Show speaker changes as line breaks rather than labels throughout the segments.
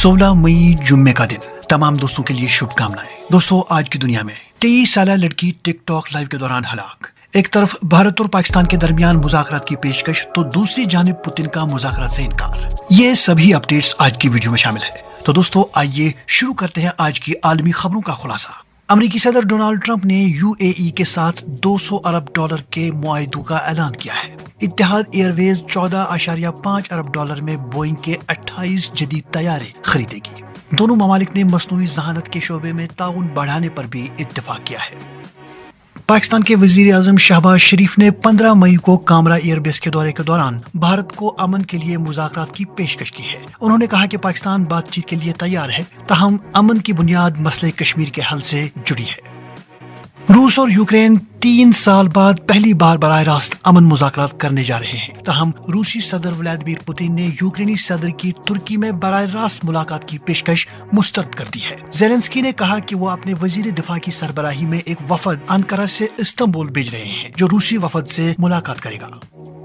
16 मई जुम्मे का दिन तमाम दोस्तों के लिए शुभकामनाएं। दोस्तों, आज की दुनिया में 23 साल लड़की टिकटॉक लाइव के दौरान हलाक। एक तरफ भारत और पाकिस्तान के दरमियान मुज़ाकरात की पेशकश तो दूसरी जानिब पुतिन का मुज़ाकरात से इनकार। ये सभी अपडेट्स आज की वीडियो में शामिल है। तो दोस्तों, आइए शुरू करते हैं आज की आलमी खबरों का खुलासा। अमेरिकी सदर डोनाल्ड ट्रंप ने यूएई के साथ $200 अरब के मुआहदे का ऐलान किया है। इत्तेहाद एयरवेज $14.5 अरब में बोइंग के 28 जदीद तैयारे खरीदेगी। दोनों ममालिक ने मसनूई ज़हानत के शोबे में ताउन बढ़ाने पर भी इत्तेफाक किया है। पाकिस्तान के वजीर आजम शहबाज शरीफ ने 15 मई को कामरा एयरबेस के दौरे के दौरान भारत को अमन के लिए मुज़ाकरात की पेशकश की है। उन्होंने कहा कि पाकिस्तान बातचीत के लिए तैयार है, ताहम अमन की बुनियाद मसले कश्मीर के हल से जुड़ी है। रूस और यूक्रेन 3 साल बाद पहली बार बराह रास्त अमन मुज़ाकरात करने जा रहे हैं। ताहम रूसी सदर व्लादिमीर पुतिन ने यूक्रेनी सदर की तुर्की में बराह रास्त मुलाकात की पेशकश मुस्तरद कर दी है। ज़ेलेंस्की ने कहा कि वो अपने वजीर दिफा की सरबराही में एक वफद अंकारा से इस्तांबुल भेज रहे हैं, जो रूसी वफद से मुलाकात करेगा।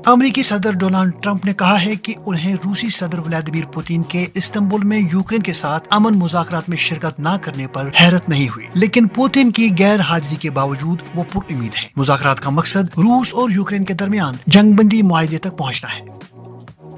अमेरिकी सदर डोनाल्ड ट्रंप ने कहा है कि उन्हें रूसी सदर व्लादिमीर पुतिन के इस्तांबुल में यूक्रेन के साथ अमन मुज़ाकरात में शिरकत न करने पर हैरत नहीं हुई, लेकिन पुतिन की गैर हाजिरी के बावजूद वो पुरउम्मीद है। मुज़ाकरात का मकसद रूस और यूक्रेन के दरमियान जंगबंदी मुआहदे तक पहुंचना है।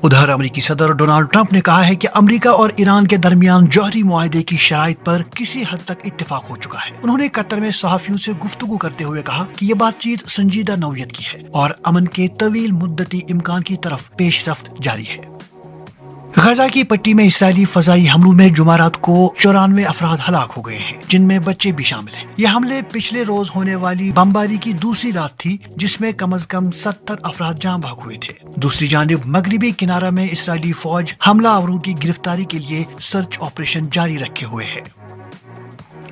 उधर अमेरिकी सदर डोनाल्ड ट्रंप ने कहा है कि अमेरिका और ईरान के दरमियान जौहरी मुआहदे की शराइत पर किसी हद तक इत्तेफाक हो चुका है। उन्होंने कतर में सहाफियों से गुफ्तगू करते हुए कहा कि ये बातचीत संजीदा नौयत की है और अमन के तवील मुद्दती इम्कान की तरफ पेशरफ्त जारी है। गजा की पट्टी में इसराइली फजाई हमलों में जुमारात को 94 अफराद हलाक हो गए हैं, जिनमें बच्चे भी शामिल हैं। ये हमले पिछले रोज होने वाली बमबारी की दूसरी रात थी, जिसमें कम से कम 70 अफराद जान भाग हुए थे। दूसरी जानिब मगरिबी किनारा में इसराइली फौज हमलावरों की गिरफ्तारी के लिए सर्च ऑपरेशन जारी रखे हुए है।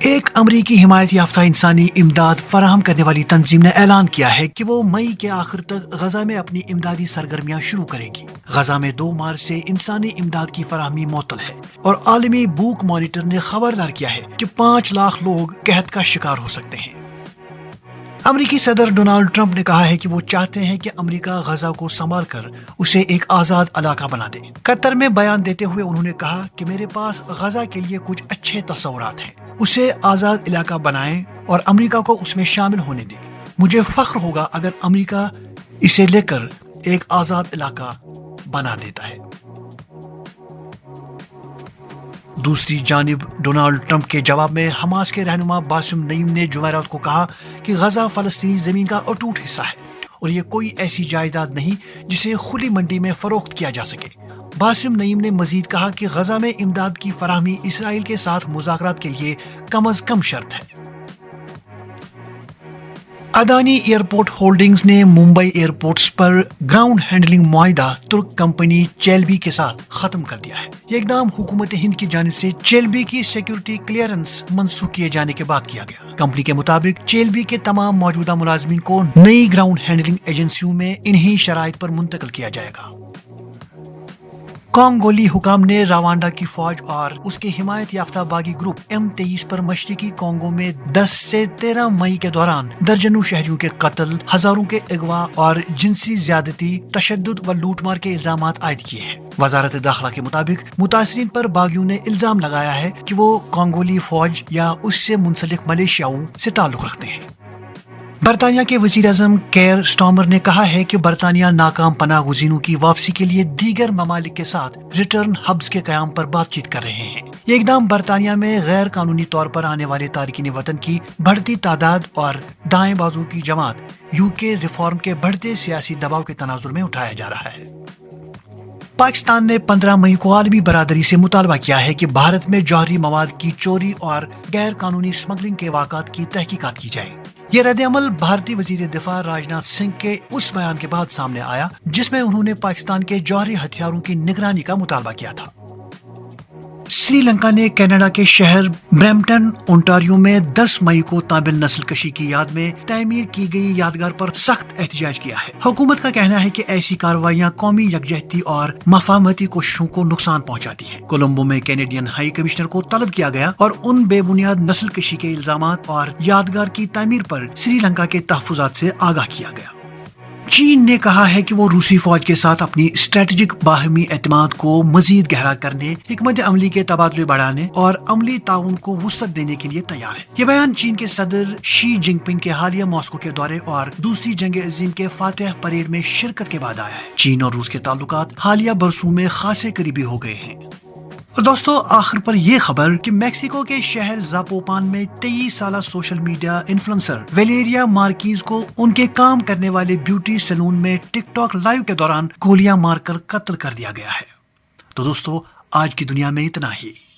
एक अमरीकी हिमायत याफ्ता इंसानी इमदाद फराहम करने वाली तंजीम ने ऐलान किया है कि वो मई के आखिर तक गजा में अपनी इमदादी सरगर्मियां शुरू करेगी। गजा में 2 मार्च से इंसानी इमदाद की फराहमी मुअत्तल है और आलमी भूख मॉनिटर ने खबरदार किया है कि 5 लाख लोग कहत का शिकार हो सकते हैं। अमेरिकी सदर डोनाल्ड ट्रंप ने कहा है कि वो चाहते हैं कि अमेरिका गजा को संभाल कर उसे एक आज़ाद इलाका बना दे। कतर में बयान देते हुए उन्होंने कहा कि मेरे पास गजा के लिए कुछ अच्छे तस्वुरात हैं, उसे आज़ाद इलाका बनाएं और अमेरिका को उसमें शामिल होने दें। मुझे फख्र होगा अगर अमेरिका इसे लेकर एक आज़ाद इलाका बना देता है। दूसरी जानिब डोनाल्ड ट्रंप के जवाब में हमास के रहनुमा बासिम नईम ने जुमेरात को कहा कि गजा फलस्तीनी जमीन का अटूट हिस्सा है और ये कोई ऐसी जायदाद नहीं जिसे खुली मंडी में फरोख्त किया जा सके। बासिम नईम ने मजीद कहा कि गजा में इमदाद की फराहमी इसराइल के साथ मुज़ाकरात के लिए कम से कम शर्त है। अदानी एयरपोर्ट होल्डिंग्स ने मुंबई एयरपोर्ट्स पर ग्राउंड हैंडलिंग मुआहदा तुर्क कंपनी चेल्बी के साथ खत्म कर दिया है। ये इकदाम हुकूमत हिंद की जानिब से चेल्बी की सिक्योरिटी क्लियरेंस मंसूख किए जाने के बाद किया गया। कंपनी के मुताबिक चेल्बी के तमाम मौजूदा मुलाजमीन को नई ग्राउंड हैंडलिंग एजेंसियों में इन्हीं शराइत पर मुंतकिल किया जाएगा। कांगोली हुकाम ने रवांडा की फौज और उसके हिमायत याफ्ता बागी ग्रुप M23 पर मशरिकी कांगो में 10 से 13 मई के दौरान दर्जनों शहरियों के कत्ल, हजारों के अगवा और जिनसी ज्यादती, तशद्दुद व लूटमार के इल्जामात आयद किए हैं। वजारत दाखिला के मुताबिक मुतासरीन पर बागियों ने इल्जाम लगाया है कि वो कांगोली फौज या उससे मुंसलिक मलेशियाओं से ताल्लुक रखते हैं। बरतानिया के वजीर आजम केयर स्टार्मर ने कहा है कि बरतानिया नाकाम पनाह गुज़ीनों की वापसी के लिए दीगर ममालिक के साथ रिटर्न हब्स के क़याम पर बातचीत कर रहे हैं। ये इक़दाम बरतानिया में गैर कानूनी तौर पर आने वाले तारिकीन वतन की बढ़ती तादाद और दाएं बाजू की जमात यूके रिफॉर्म के बढ़ते सियासी दबाव के तनाजुर में उठाया जा रहा है। पाकिस्तान ने 15 मई को आलमी बरादरी से मुतालबा किया है कि भारत में जौहरी मवाद की चोरी और गैर कानूनी स्मगलिंग के वाक़ात की तहकीकात की जाए। ये रद्द-ए-अमल भारतीय वजीर दिफा राजनाथ सिंह के उस बयान के बाद सामने आया जिसमें उन्होंने पाकिस्तान के जौहरी हथियारों की निगरानी का मुतालबा किया था। श्रीलंका ने कनाडा के शहर ब्रैम्पटन ओंटारियो में 10 मई को तामिल नस्ल कशी की याद में तामीर की गई यादगार पर सख्त एहतजाज किया है। हुकूमत का कहना है कि ऐसी कार्रवाइयां कौमी यकजहती और मफाहमती कोशिशों को नुकसान पहुंचाती हैं। कोलंबो में कैनेडियन हाई कमिश्नर को तलब किया गया और उन बेबुनियाद नस्ल कशी के इल्जामात और यादगार की तामीर पर श्रीलंका के तहफुजात से आगाह किया गया। چین نے کہا ہے کہ وہ روسی فوج کے ساتھ اپنی اسٹریٹجک باہمی اعتماد کو مزید گہرا کرنے، حکمت عملی کے تبادلے بڑھانے اور عملی تعاون کو وسعت دینے کے لیے تیار ہے۔ یہ بیان چین کے صدر شی جن پنگ کے حالیہ ماسکو کے دورے اور دوسری جنگ عظیم کے فاتح پریڈ میں شرکت کے بعد آیا ہے۔ چین اور روس کے تعلقات حالیہ برسوں میں خاصے قریبی ہو گئے ہیں۔ اور دوستو، آخر پر یہ خبر کہ میکسیکو کے شہر زاپوپان میں 23 سالہ سوشل میڈیا انفلوئنسر ویلیریا مارکیز کو ان کے کام کرنے والے بیوٹی سیلون میں ٹک ٹاک لائیو کے دوران گولیاں مار کر قتل کر دیا گیا ہے۔ تو دوستو، آج کی دنیا میں اتنا ہی۔